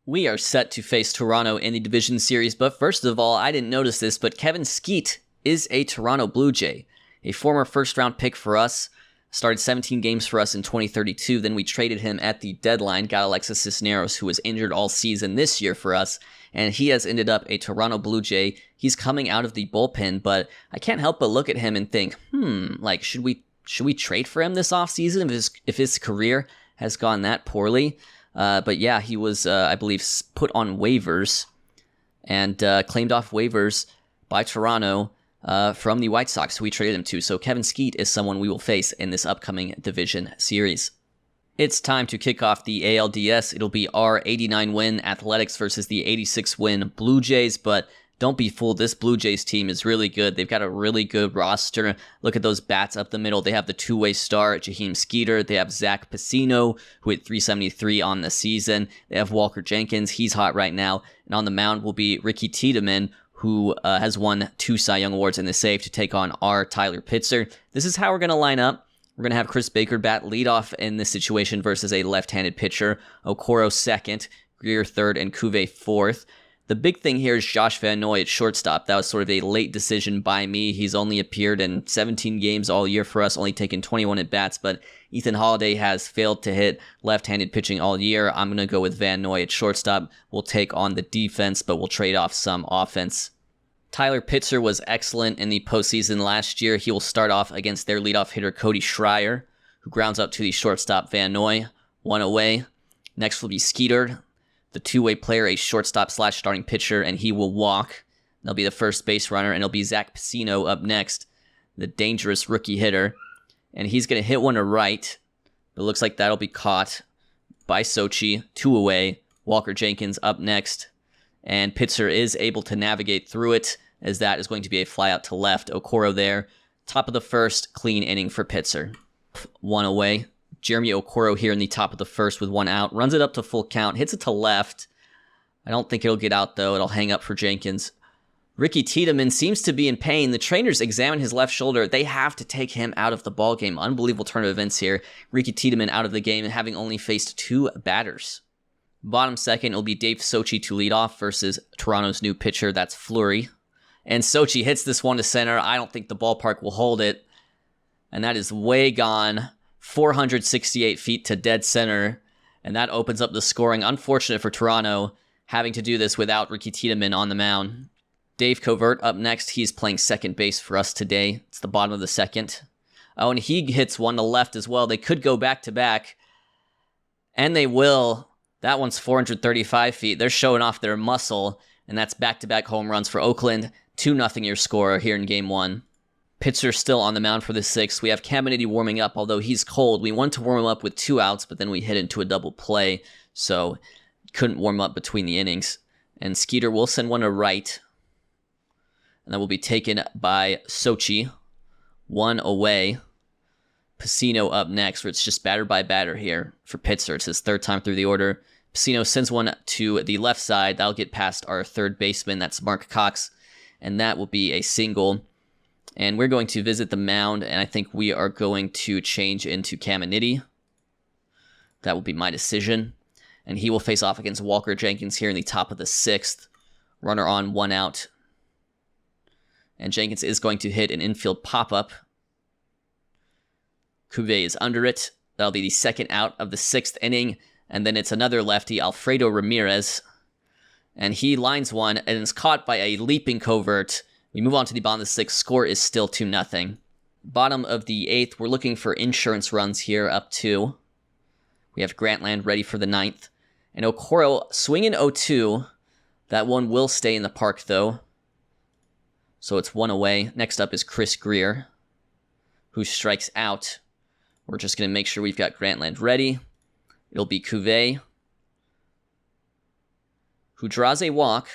We are set to face Toronto in the division series, but first of all, I didn't notice this, but Kevin Skeet is a Toronto Blue Jay, a former first-round pick for us, started 17 games for us in 2032, then we traded him at the deadline, got Alexis Cisneros, who was injured all season this year for us, and he has ended up a Toronto Blue Jay. He's coming out of the bullpen, but I can't help but look at him and think, should we trade for him this offseason if his career has gone that poorly? But yeah, he was, I believe, put on waivers and claimed off waivers by Toronto from the White Sox, who we traded him to. So Kevin Skeet is someone we will face in this upcoming division series. It's time to kick off the ALDS. It'll be our 89-win Athletics versus the 86-win Blue Jays, but don't be fooled. This Blue Jays team is really good. They've got a really good roster. Look at those bats up the middle. They have the two-way star, Jaheim Skeeter. They have Zach Pacino, who hit .373 on the season. They have Walker Jenkins. He's hot right now. And on the mound will be Ricky Tiedemann, who has won 2 Cy Young Awards in the save to take on our Tyler Pitzer. This is how we're going to line up. We're going to have Chris Baker bat lead off in this situation versus a left-handed pitcher. Okoro second, Greer third, and Cuvée fourth. The big thing here is Josh Van Noy at shortstop. That was sort of a late decision by me. He's only appeared in 17 games all year for us, only taken 21 at-bats, but Ethan Holiday has failed to hit left-handed pitching all year. I'm going to go with Van Noy at shortstop. We'll take on the defense, but we'll trade off some offense. Tyler Pitzer was excellent in the postseason last year. He will start off against their leadoff hitter, Cody Schreier, who grounds up to the shortstop, Van Noy, 1 away. Next will be Skeeter, the two-way player, a shortstop/starting pitcher, and he will walk. That'll be the first base runner, and it'll be Zach Pacino up next, the dangerous rookie hitter. And he's going to hit one to right. It looks like that'll be caught by Sochi, 2 away. Walker Jenkins up next. And Pitzer is able to navigate through it, as that is going to be a fly out to left. Okoro there. Top of the first, clean inning for Pitzer. 1 away. Jeremy Okoro here in the top of the first with 1 out. Runs it up to full count. Hits it to left. I don't think it'll get out, though. It'll hang up for Jenkins. Ricky Tiedemann seems to be in pain. The trainers examine his left shoulder. They have to take him out of the ballgame. Unbelievable turn of events here. Ricky Tiedemann out of the game and having only faced 2 batters. Bottom second, it'll be Dave Sochi to lead off versus Toronto's new pitcher. That's Fleury. And Sochi hits this one to center. I don't think the ballpark will hold it. And that is way gone. 468 feet to dead center. And that opens up the scoring. Unfortunate for Toronto, having to do this without Ricky Tiedemann on the mound. Dave Covert up next. He's playing second base for us today. It's the bottom of the second. Oh, and he hits one to left as well. They could go back-to-back. And they will. That one's 435 feet. They're showing off their muscle. And that's back-to-back home runs for Oakland. 2-0 your score here in Game 1. Pitzer still on the mound for the 6th. We have Caminiti warming up, although he's cold. We wanted to warm him up with 2 outs, but then we hit into a double play, so couldn't warm up between the innings. And Skeeter will send one to right. And that will be taken by Sochi. 1 away. Pacino up next, where it's just batter by batter here for Pitzer. It's his 3rd time through the order. Pacino sends one to the left side. That'll get past our 3rd baseman. That's Mark Cox. And that will be a single. And we're going to visit the mound, and I think we are going to change into Caminiti. That will be my decision. And he will face off against Walker Jenkins here in the top of the 6th. Runner on, 1 out. And Jenkins is going to hit an infield pop-up. Cuvée is under it. That'll be the 2nd out of the 6th inning. And then it's another lefty, Alfredo Ramirez. And he lines one and is caught by a leaping Covert. We move on to the bottom of the 6th. Score is still 2-0. Bottom of the 8th, we're looking for insurance runs here, up 2. We have Grantland ready for the 9th. And Okoro swinging 0-2. That one will stay in the park, though. So it's 1 away. Next up is Chris Greer, who strikes out. We're just going to make sure we've got Grantland ready. It'll be Cuvée, who draws a walk.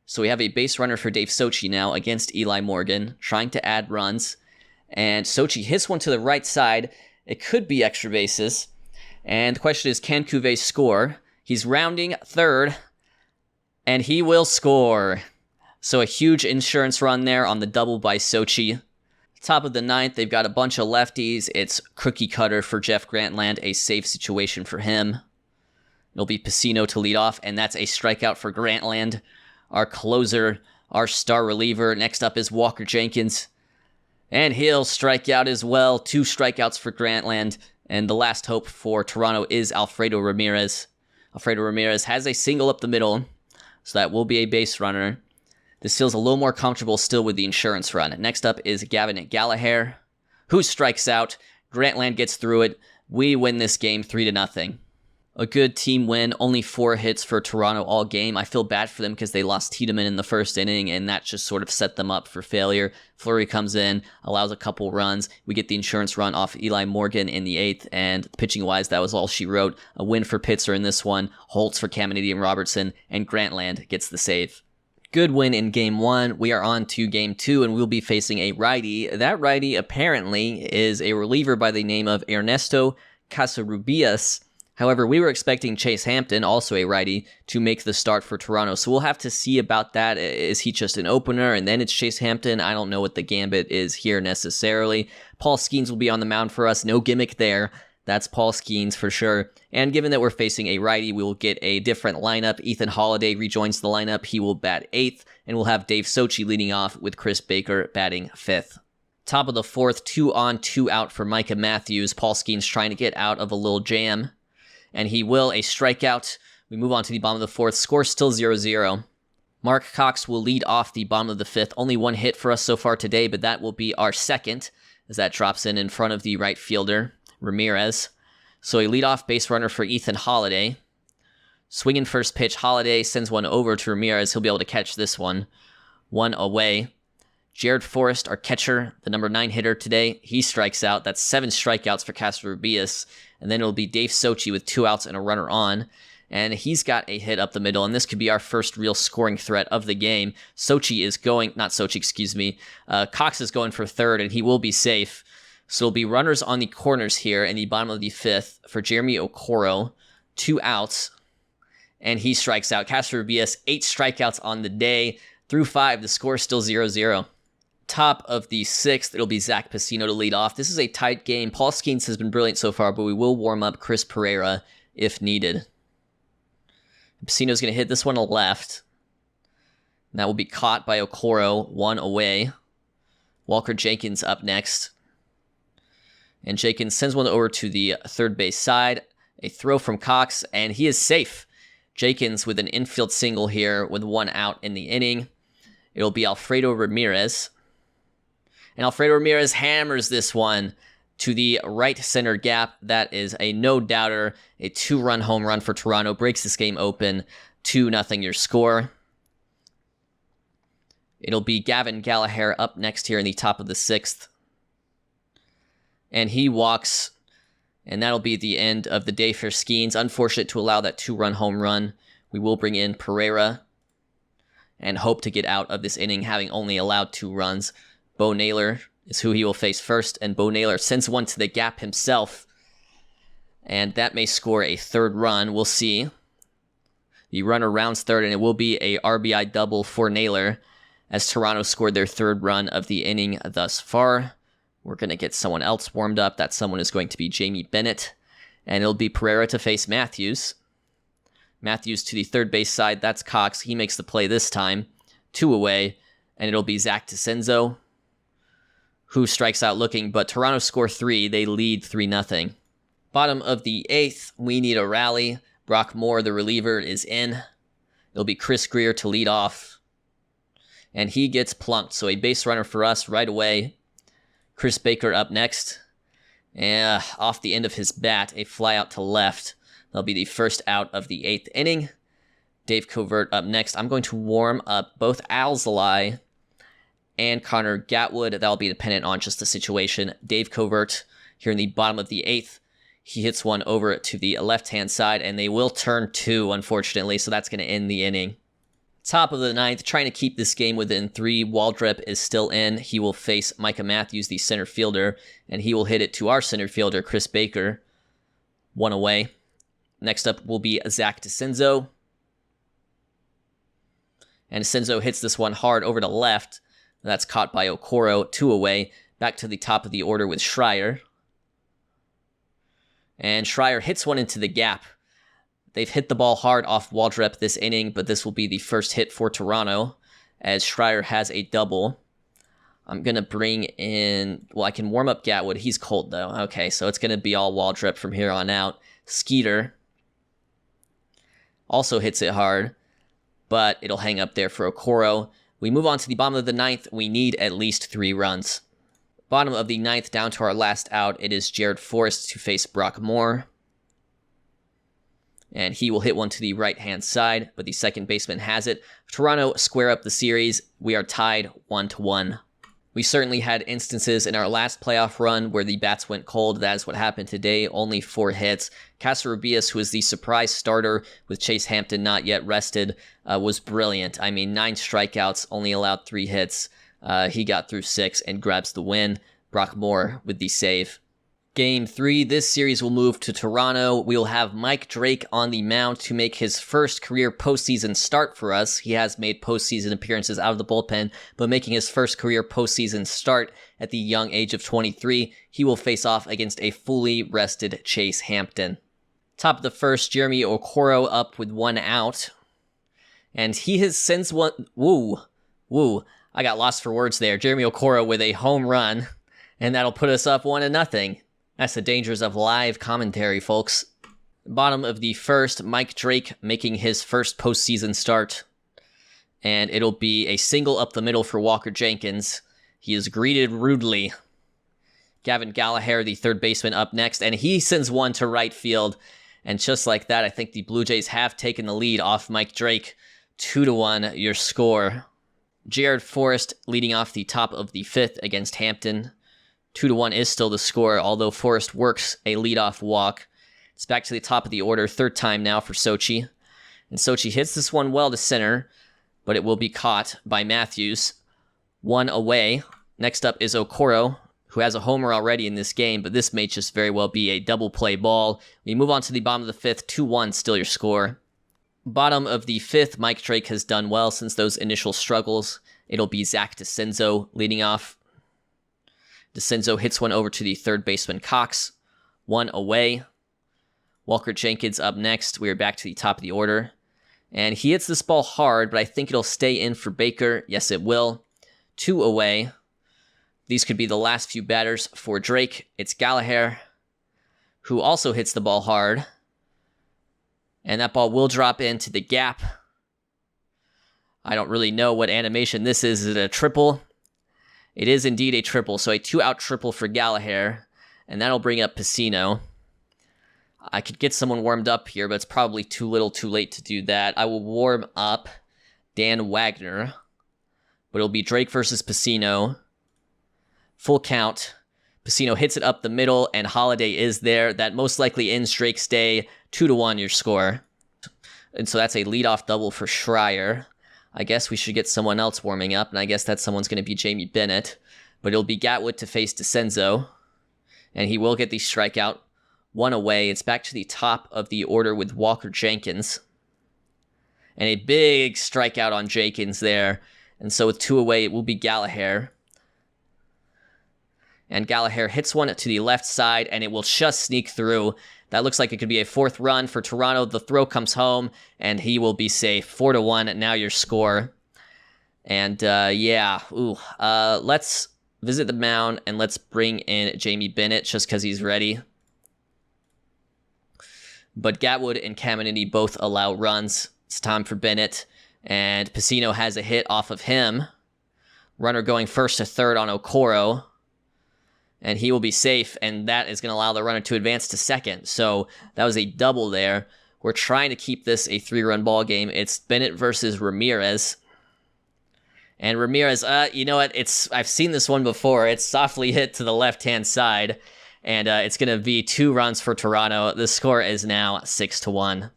So we have a base runner for Dave Sochi now against Eli Morgan, trying to add runs. And Sochi hits one to the right side. It could be extra bases. And the question is, can Cuvée score? He's rounding 3rd, and he will score. So a huge insurance run there on the double by Sochi. Top of the 9th, they've got a bunch of lefties. It's cookie cutter for Jeff Grantland, a safe situation for him. It'll be Pacino to lead off, and that's a strikeout for Grantland, our closer, our star reliever. Next up is Walker Jenkins, and he'll strike out as well. 2 strikeouts for Grantland, and the last hope for Toronto is Alfredo Ramirez. Alfredo Ramirez has a single up the middle, so that will be a base runner. This feels a little more comfortable still with the insurance run. Next up is Gavin Gallagher, who strikes out. Grantland gets through it. We win this game 3-0. A good team win, only 4 hits for Toronto all game. I feel bad for them because they lost Tiedemann in the first inning, and that just sort of set them up for failure. Fleury comes in, allows a couple runs. We get the insurance run off Eli Morgan in the 8th, and pitching-wise, that was all she wrote. A win for Pitzer in this one, Holtz for Caminiti and Robertson, and Grantland gets the save. Good win in Game 1. We are on to Game 2, and we'll be facing a righty. That righty apparently is a reliever by the name of Ernesto Casarubias. However, we were expecting Chase Hampton, also a righty, to make the start for Toronto, so we'll have to see about that. Is he just an opener, and then it's Chase Hampton? I don't know what the gambit is here necessarily. Paul Skeens will be on the mound for us. No gimmick there. That's Paul Skeens for sure. And given that we're facing a righty, we will get a different lineup. Ethan Holiday rejoins the lineup. He will bat 8th, and we'll have Dave Sochi leading off with Chris Baker batting 5th. Top of the 4th, 2 on, 2 out for Micah Matthews. Paul Skeens trying to get out of a little jam, and he will. A strikeout. We move on to the bottom of the 4th. Score still 0-0. Mark Cox will lead off the bottom of the 5th. Only 1 hit for us so far today, but that will be our second, as that drops in front of the right fielder, Ramirez. So a leadoff base runner for Ethan Holiday. Swinging first pitch, Holiday sends one over to Ramirez. He'll be able to catch this one. 1 away. Jared Forrest, our catcher, the number 9 hitter today, he strikes out. That's 7 strikeouts for Casarubias. And then it'll be Dave Sochi with 2 outs and a runner on. And he's got a hit up the middle, and this could be our first real scoring threat of the game. Cox is going for 3rd, and he will be safe. So it'll be runners on the corners here in the bottom of the 5th for Jeremy Okoro. 2 outs, and he strikes out. Casarubias, 8 strikeouts on the day. Through 5, the score is still 0-0. Top of the 6th, it'll be Zach Pacino to lead off. This is a tight game. Paul Skeens has been brilliant so far, but we will warm up Chris Pereira if needed. Pacino's going to hit this one to left. And that will be caught by Okoro, 1 away. Walker Jenkins up next. And Jenkins sends one over to the 3rd base side. A throw from Cox, and he is safe. Jenkins with an infield single here with 1 out in the inning. It'll be Alfredo Ramirez. And Alfredo Ramirez hammers this one to the right center gap. That is a no-doubter. A 2-run home run for Toronto. Breaks this game open. 2-0 your score. It'll be Gavin Gallagher up next here in the top of the 6th. And he walks, and that'll be the end of the day for Skeens. Unfortunate to allow that 2-run home run. We will bring in Pereira and hope to get out of this inning having only allowed 2 runs. Bo Naylor is who he will face first, and Bo Naylor sends one to the gap himself, and that may score a 3rd run. We'll see. The runner rounds 3rd, and it will be a RBI double for Naylor as Toronto scored their 3rd run of the inning thus far. We're going to get someone else warmed up. That someone is going to be Jamie Bennett, and it'll be Pereira to face Matthews. Matthews to the 3rd base side. That's Cox. He makes the play this time. 2 away, and it'll be Zach DeCenzo, who strikes out looking, but Toronto score 3. They lead 3-0. Bottom of the 8th, we need a rally. Brock Moore, the reliever, is in. It'll be Chris Greer to lead off, and he gets plunked. So a base runner for us right away. Chris Baker up next. And off the end of his bat, a fly out to left. That'll be the first out of the 8th inning. Dave Covert up next. I'm going to warm up both Alzolay and Connor Gatwood. That'll be dependent on just the situation. Dave Covert here in the bottom of the 8th. He hits one over to the left-hand side, and they will turn 2, unfortunately, so that's going to end the inning. Top of the 9th, trying to keep this game within 3. Waldrep is still in. He will face Micah Matthews, the center fielder, and he will hit it to our center fielder, Chris Baker. 1 away. Next up will be Zach DeCenzo. And DeCenzo hits this one hard over to left. That's caught by Okoro. 2 away. Back to the top of the order with Schreier. And Schreier hits one into the gap. They've hit the ball hard off Waldrep this inning, but this will be the first hit for Toronto, as Schreier has a double. I'm going to bring in... Well, I can warm up Gatwood. He's cold, though. Okay, so it's going to be all Waldrep from here on out. Skeeter also hits it hard, but it'll hang up there for Okoro. We move on to the bottom of the ninth. We need at least 3 runs. Bottom of the ninth, down to our last out, it is Jared Forrest to face Brock Moore. And he will hit one to the right-hand side, but the second baseman has it. Toronto square up the series. We are tied 1-1. We certainly had instances in our last playoff run where the bats went cold. That is what happened today. Only 4 hits. Casarrubias, who is the surprise starter with Chase Hampton not yet rested, was brilliant. I mean, 9 strikeouts, only allowed 3 hits. He got through 6 and grabs the win. Brock Moore with the save. Game 3, this series will move to Toronto. We'll have Mike Drake on the mound to make his first career postseason start for us. He has made postseason appearances out of the bullpen, but making his first career postseason start at the young age of 23, he will face off against a fully rested Chase Hampton. Top of the first, Jeremy Okoro up with 1 out. And he has since one... Woo. I got lost for words there. Jeremy Okoro with a home run, and that'll put us up 1-0. That's the dangers of live commentary, folks. Bottom of the first, Mike Drake making his first postseason start. And it'll be a single up the middle for Walker Jenkins. He is greeted rudely. Gavin Gallagher, the third baseman, up next, and he sends one to right field. And just like that, I think the Blue Jays have taken the lead off Mike Drake. 2-1, your score. Jared Forrest leading off the top of the 5th against Hampton. 2-1 is still the score, although Forrest works a leadoff walk. It's back to the top of the order, 3rd time now for Sochi. And Sochi hits this one well to center, but it will be caught by Matthews. 1 away. Next up is Okoro, who has a homer already in this game, but this may just very well be a double play ball. We move on to the bottom of the 5th, 2-1, still your score. Bottom of the 5th, Mike Drake has done well since those initial struggles. It'll be Zach DeCenzo leading off. DeCenzo hits one over to the third baseman Cox. 1 away. Walker Jenkins up next. We are back to the top of the order. And he hits this ball hard, but I think it'll stay in for Baker. Yes, it will. 2 away. These could be the last few batters for Drake. It's Gallagher, who also hits the ball hard. And that ball will drop into the gap. I don't really know what animation this is. Is it a triple? It is indeed a triple, so a 2-out triple for Gallagher, and that'll bring up Piscino. I could get someone warmed up here, but it's probably too little too late to do that. I will warm up Dan Wagner, but it'll be Drake versus Piscino. Full count. Piscino hits it up the middle, and Holiday is there. That most likely ends Drake's day. 2-1 your score. And so that's a leadoff double for Schreier. I guess we should get someone else warming up, and I guess that someone's going to be Jamie Bennett. But it'll be Gatwood to face DeCenzo, and he will get the strikeout. 1 away. It's back to the top of the order with Walker Jenkins. And a big strikeout on Jenkins there. And so with 2 away, it will be Gallagher. And Gallagher hits one to the left side, and it will just sneak through. That looks like it could be a 4th run for Toronto. The throw comes home, and he will be safe. 4-1, now your score. And, let's visit the mound, and let's bring in Jamie Bennett just because he's ready. But Gatwood and Caminiti both allow runs. It's time for Bennett, and Piscino has a hit off of him. Runner going first to third on Okoro. And he will be safe, and that is going to allow the runner to advance to second. So that was a double there. We're trying to keep this a 3-run ball game. It's Bennett versus Ramirez. And Ramirez, you know what? I've seen this one before. It's softly hit to the left-hand side, and it's going to be 2 runs for Toronto. The score is now 6-1.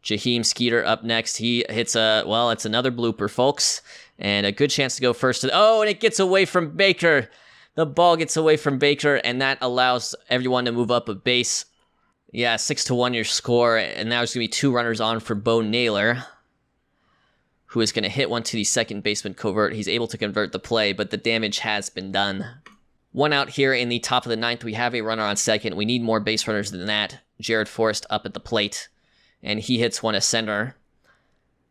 Jaheim Skeeter up next. He hits it's another blooper, folks. And a good chance to go first. And it gets away from Baker. The ball gets away from Baker, and that allows everyone to move up a base. Yeah, 6-1 your score. And now there's going to be 2 runners on for Bo Naylor, who is going to hit one to the second baseman covert. He's able to convert the play, but the damage has been done. 1 out here in the top of the 9th. We have a runner on second. We need more base runners than that. Jared Forrest up at the plate, and he hits one to center.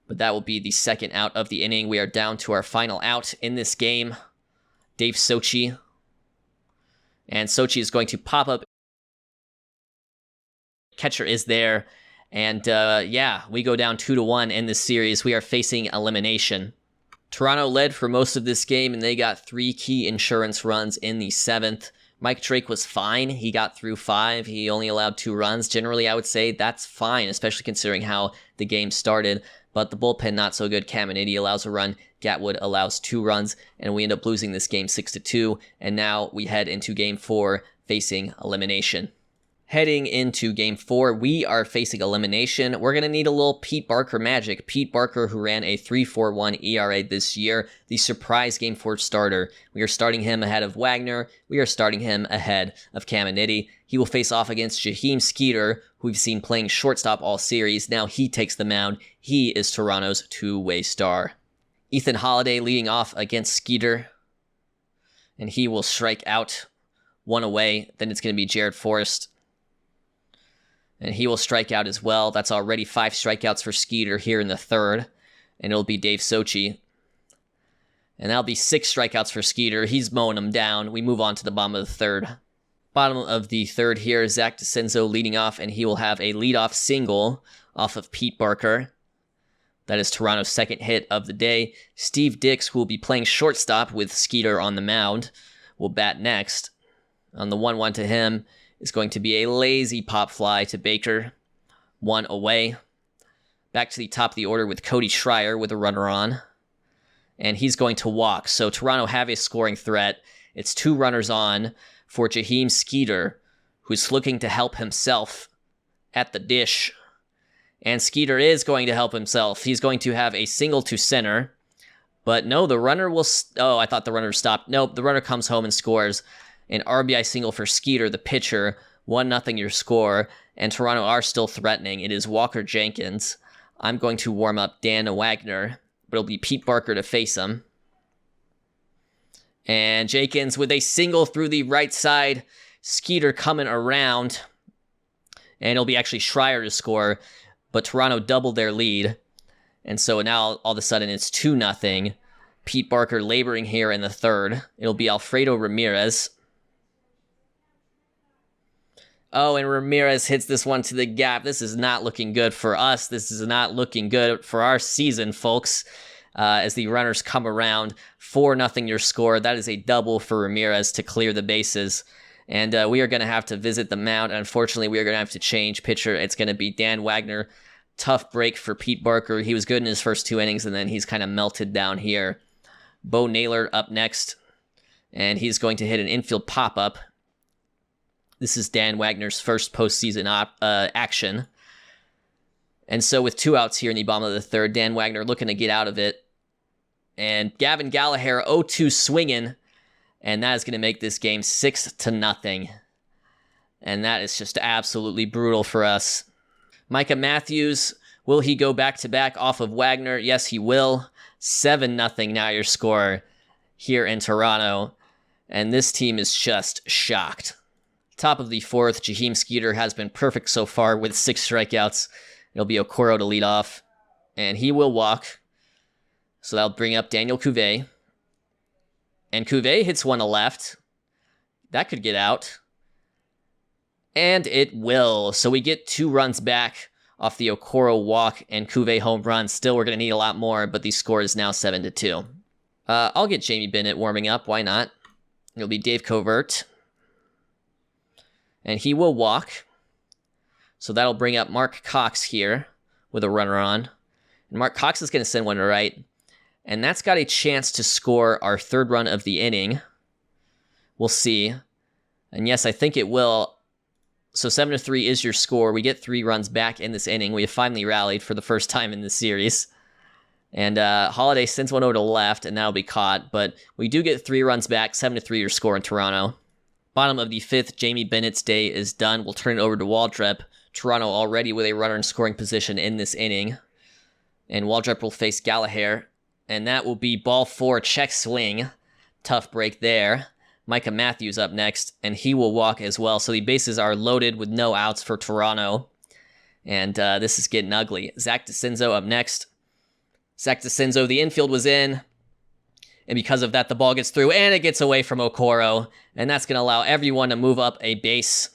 But that will be the second out of the inning. We are down to our final out in this game. Dave Sochi. And Sochi is going to pop up. Catcher is there. And yeah, we go down 2-1 in this series. We are facing elimination. Toronto led for most of this game, and they got 3 key insurance runs in the 7th. Mike Drake was fine. He got through 5. He only allowed 2 runs. Generally, I would say that's fine, especially considering how the game started. But the bullpen, not so good. Caminiti allows a run. Gatwood allows 2 runs, and we end up losing this game 6-2. And now we head into Game 4 facing elimination. Heading into Game 4, we are facing elimination. We're going to need a little Pete Barker magic. Pete Barker, who ran a 3.41 ERA this year, the surprise Game 4 starter. We are starting him ahead of Wagner. We are starting him ahead of Caminiti. He will face off against Jaheim Skeeter, who we've seen playing shortstop all series. Now he takes the mound. He is Toronto's two-way star. Ethan Holiday leading off against Skeeter, and he will strike out 1 away. Then it's going to be Jared Forrest, and he will strike out as well. That's already 5 strikeouts for Skeeter here in the 3rd. And it'll be Dave Sochi. And that'll be 6 strikeouts for Skeeter. He's mowing them down. We move on to the bottom of the 3rd. Bottom of the 3rd here, Zach DeCenzo leading off, and he will have a leadoff single off of Pete Barker. That is Toronto's 2nd hit of the day. Steve Dix, who will be playing shortstop with Skeeter on the mound, will bat next. On the 1-1 to him is going to be a lazy pop fly to Baker. 1 away. Back to the top of the order with Cody Schreier with a runner on. And he's going to walk. So Toronto have a scoring threat. It's 2 runners on for Jaheim Skeeter, who's looking to help himself at the dish. And Skeeter is going to help himself. He's going to have a single to center. But no, the runner will... Oh, I thought the runner stopped. Nope, the runner comes home and scores. An RBI single for Skeeter, the pitcher. 1-0 your score. And Toronto are still threatening. It is Walker Jenkins. I'm going to warm up Dan Wagner, but it'll be Pete Barker to face him. And Jenkins with a single through the right side. Skeeter coming around. And it'll be actually Schreier to score. But Toronto doubled their lead. And so now all of a sudden it's 2-0. Pete Barker laboring here in the 3rd. It'll be Alfredo Ramirez. Oh, and Ramirez hits this one to the gap. This is not looking good for us. This is not looking good for our season, folks. As the runners come around, 4-0 your score. That is a double for Ramirez to clear the bases. And we are going to have to visit the mound. Unfortunately, we are going to have to change pitcher. It's going to be Dan Wagner. Tough break for Pete Barker. He was good in his first 2 innings, and then he's kind of melted down here. Bo Naylor up next, and he's going to hit an infield pop-up. This is Dan Wagner's first postseason action. And so with 2 outs here in the bottom of the 3rd, Dan Wagner looking to get out of it. And Gavin Gallagher 0-2 swinging. And that is going to make this game 6-0. And that is just absolutely brutal for us. Micah Matthews, will he go back-to-back off of Wagner? Yes, he will. 7-0 now your score here in Toronto. And this team is just shocked. Top of the 4th, Jaheim Skeeter has been perfect so far with 6 strikeouts. It'll be Okoro to lead off, and he will walk. So that'll bring up Daniel Cuvée. And Cuvée hits one to left. That could get out. And it will. So we get 2 runs back off the Okoro walk and Cuvée home run. Still, we're going to need a lot more, but the score is now 7-2. I'll get Jamie Bennett warming up. Why not? It'll be Dave Covert. And he will walk. So that'll bring up Mark Cox here with a runner on. And Mark Cox is going to send one to right. And that's got a chance to score our 3rd run of the inning. We'll see. And yes, I think it will. So 7-3 is your score. We get 3 runs back in this inning. We have finally rallied for the first time in this series. And Holiday sends one over to left, and that'll be caught. But we do get 3 runs back. 7-3 your score in Toronto. Bottom of the 5th, Jamie Bennett's day is done. We'll turn it over to Waldrep. Toronto already with a runner in scoring position in this inning. And Waldrep will face Gallagher. And that will be ball 4, check swing. Tough break there Micah Matthews up next, and he will walk as well. So the bases are loaded with no outs for Toronto, and this is getting ugly. Zach DeCinzo up next. Zach DeCinzo, the infield was in, and because of that, the ball gets through, and it gets away from Okoro, and that's going to allow everyone to move up a base.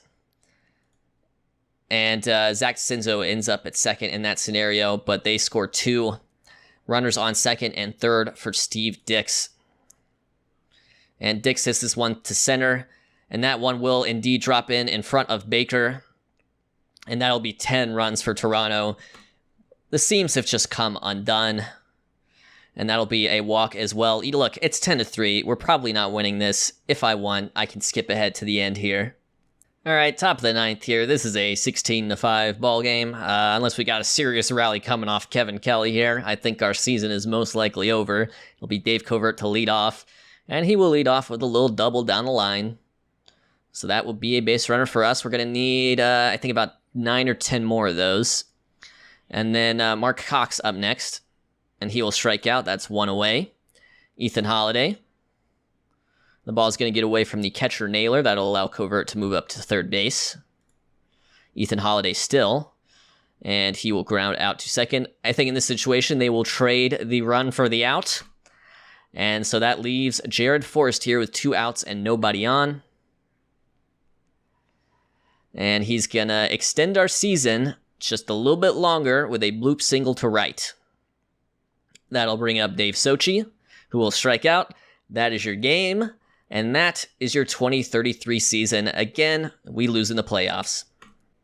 And Zach DeCinzo ends up at second in that scenario, but they score 2 runners on second and third for Steve Dix. And Dix hits this one to center, and that one will indeed drop in front of Baker. And that'll be 10 runs for Toronto. The seams have just come undone. And that'll be a walk as well. Look, it's 10-3. We're probably not winning this. If I won, I can skip ahead to the end here. All right, top of the 9th here. This is a 16-5 ball game. Unless we got a serious rally coming off Kevin Kelly here, I think our season is most likely over. It'll be Dave Covert to lead off. And he will lead off with a little double down the line. So that will be a base runner for us. We're going to need, I think, about 9 or 10 more of those. And then Mark Cox up next. And he will strike out. That's 1 away. Ethan Holiday. The ball is going to get away from the catcher Naylor. That'll allow Covert to move up to third base. Ethan Holiday still. And he will ground out to second. I think in this situation, they will trade the run for the out. And so that leaves Jared Forrest here with 2 outs and nobody on. And he's going to extend our season just a little bit longer with a bloop single to right. That'll bring up Dave Sochi, who will strike out. That is your game. And that is your 2033 season. Again, we lose in the playoffs.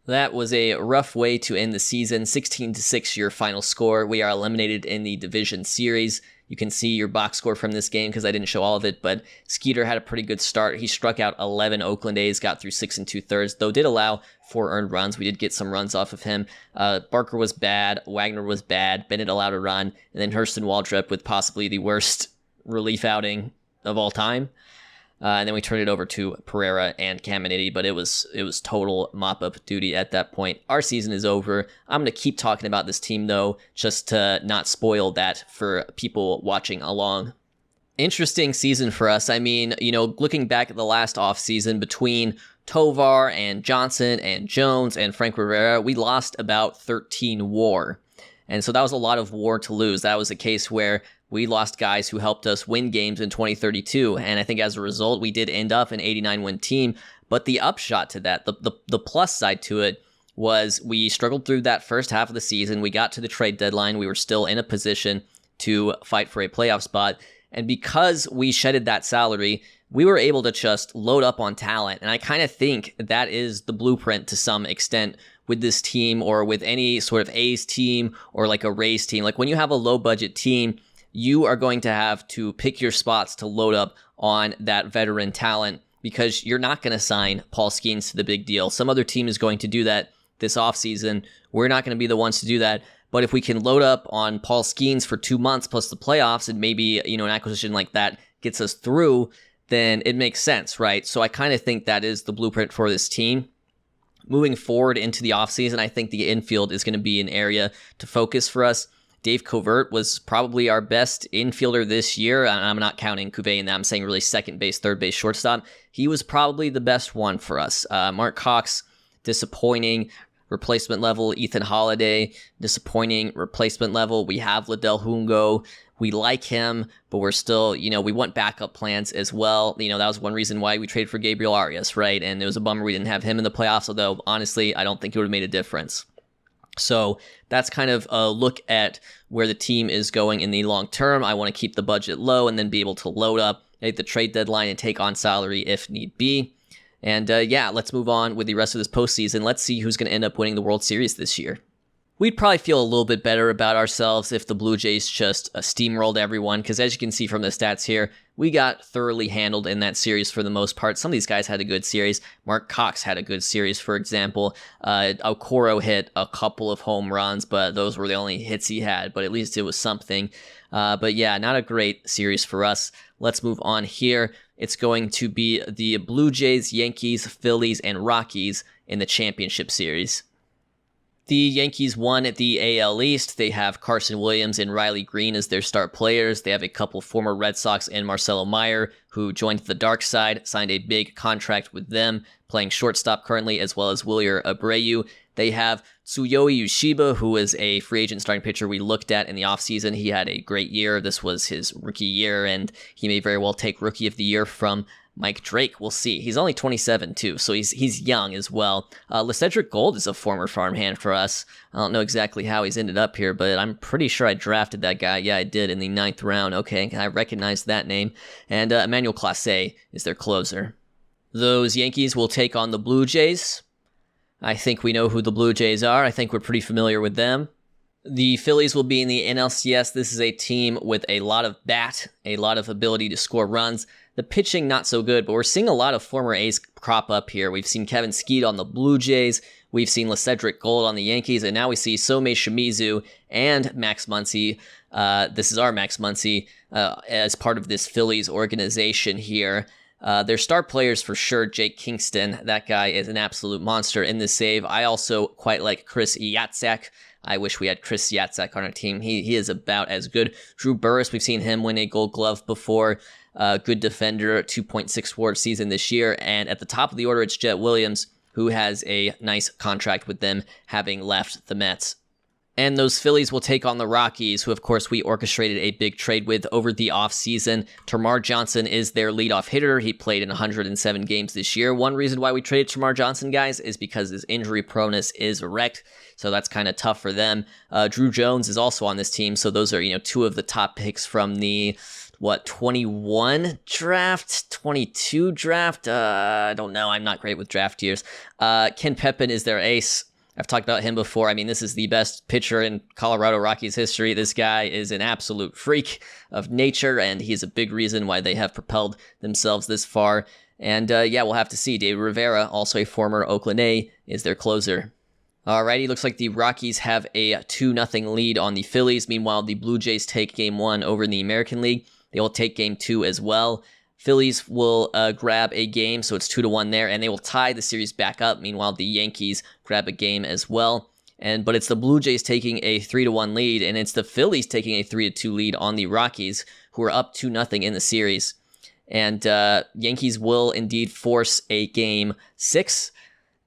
That was a rough way to end the season. 16-6 your final score. We are eliminated in the division series. You can see your box score from this game because I didn't show all of it, but Skeeter had a pretty good start. He struck out 11 Oakland A's, got through 6 2/3, though did allow 4 earned runs. We did get some runs off of him. Barker was bad. Wagner was bad. Bennett allowed a run. And then Hurston Waldrep with possibly the worst relief outing of all time. And then we turned it over to Pereira and Caminiti, but it was total mop-up duty at that point. Our season is over. I'm going to keep talking about this team, though, just to not spoil that for people watching along. Interesting season for us. I mean, looking back at the last offseason between Tovar and Johnson and Jones and Frank Rivera, we lost about 13 WAR. And so that was a lot of WAR to lose. That was a case where we lost guys who helped us win games in 2032, and I think as a result, we did end up an 89-win team. But the upshot to that, the plus side to it, was we struggled through that first half of the season. We got to the trade deadline. We were still in a position to fight for a playoff spot. And because we shedded that salary, we were able to just load up on talent. And I kind of think that is the blueprint to some extent with this team or with any sort of A's team or like a Rays team. Like when you have a low-budget team, you are going to have to pick your spots to load up on that veteran talent because you're not going to sign Paul Skeens to the big deal. Some other team is going to do that this offseason. We're not going to be the ones to do that. But if we can load up on Paul Skeens for 2 months plus the playoffs and maybe, an acquisition like that gets us through, then it makes sense, right? So I kind of think that is the blueprint for this team. Moving forward into the offseason, I think the infield is going to be an area to focus for us. Dave Covert was probably our best infielder this year. I'm not counting Cuvée in that. I'm saying really second base, third base, shortstop. He was probably the best one for us. Mark Cox, disappointing replacement level. Ethan Holiday, disappointing replacement level. We have Liddell Hungo. We like him, but we're still, we want backup plans as well. That was one reason why we traded for Gabriel Arias, right? And it was a bummer we didn't have him in the playoffs, although honestly, I don't think it would have made a difference. So that's kind of a look at where the team is going in the long term. I want to keep the budget low and then be able to load up at the trade deadline and take on salary if need be. And let's move on with the rest of this postseason. Let's see who's going to end up winning the World Series this year. We'd probably feel a little bit better about ourselves if the Blue Jays just steamrolled everyone, because as you can see from the stats here, we got thoroughly handled in that series for the most part. Some of these guys had a good series. Mark Cox had a good series, for example. Okoro hit a couple of home runs, but those were the only hits he had, but at least it was something. But yeah, not a great series for us. Let's move on here. It's going to be the Blue Jays, Yankees, Phillies, and Rockies in the championship series. The Yankees won at the AL East. They have Carson Williams and Riley Green as their start players. They have a couple former Red Sox and Marcelo Meyer, who joined the dark side, signed a big contract with them, playing shortstop currently, as well as Wilyer Abreu. They have Tsuyoshi Yoshiba, who is a free agent starting pitcher we looked at in the offseason. He had a great year. This was his rookie year, and he may very well take Rookie of the Year from Mike Drake. We'll see. He's only 27 too, so he's young as well. Cedric Gold is a former farmhand for us. I don't know exactly how he's ended up here, but I'm pretty sure I drafted that guy. Yeah, I did in the 9th round. Okay, I recognize that name. And Emmanuel Clase is their closer. Those Yankees will take on the Blue Jays. I think we know who the Blue Jays are. I think we're pretty familiar with them. The Phillies will be in the NLCS. This is a team with a lot of bat, a lot of ability to score runs. The pitching, not so good, but we're seeing a lot of former A's crop up here. We've seen Kevin Skeet on the Blue Jays. We've seen Cedric Gold on the Yankees, and now we see Somei Shimizu and Max Muncy. This is our Max Muncy as part of this Phillies organization here. Their star players for sure, Jake Kingston. That guy is an absolute monster in this save. I also quite like Chris Yatzak. I wish we had Chris Yatzak on our team. He is about as good. Drew Burris, we've seen him win a Gold Glove before. Good defender, 2.6 WAR season this year. And at the top of the order, it's Jet Williams, who has a nice contract with them, having left the Mets. And those Phillies will take on the Rockies, who, of course, we orchestrated a big trade with over the offseason. Termarr Johnson is their leadoff hitter. He played in 107 games this year. One reason why we traded Termarr Johnson, guys, is because his injury proneness is wrecked, so that's kind of tough for them. Drew Jones is also on this team, so those are, two of the top picks from the 21 draft, 22 draft? I don't know. I'm not great with draft years. Ken Pepin is their ace. I've talked about him before. I mean, this is the best pitcher in Colorado Rockies history. This guy is an absolute freak of nature, and he's a big reason why they have propelled themselves this far. And we'll have to see. David Rivera, also a former Oakland A, is their closer. Alrighty, looks like the Rockies have a 2-0 lead on the Phillies. Meanwhile, the Blue Jays take Game 1 over in the American League. They will take Game 2 as well. Phillies will grab a game, so it's 2-1 there, and they will tie the series back up. Meanwhile, the Yankees grab a game as well. But it's the Blue Jays taking a 3-1 lead, and it's the Phillies taking a 3-2 lead on the Rockies, who are up 2-0 in the series. And Yankees will indeed force a Game 6.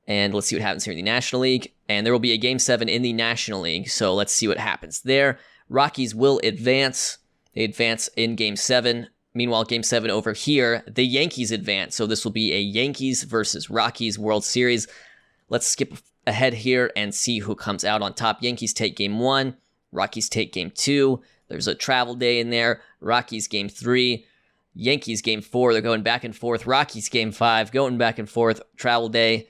And let's see what happens here in the National League. And there will be a Game 7 in the National League, so let's see what happens there. Rockies will advance. They advance in Game 7. Meanwhile, Game 7 over here, the Yankees advance. So this will be a Yankees versus Rockies World Series. Let's skip ahead here and see who comes out on top. Yankees take Game 1. Rockies take Game 2. There's a travel day in there. Rockies Game 3. Yankees Game 4. They're going back and forth. Rockies Game 5. Going back and forth. Travel day.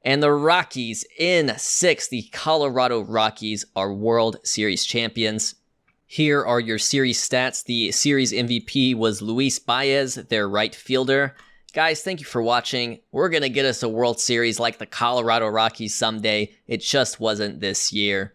And the Rockies in 6. The Colorado Rockies are World Series champions. Here are your series stats. The series MVP was Luis Baez, their right fielder. Guys, thank you for watching. We're going to get us a World Series like the Colorado Rockies someday. It just wasn't this year.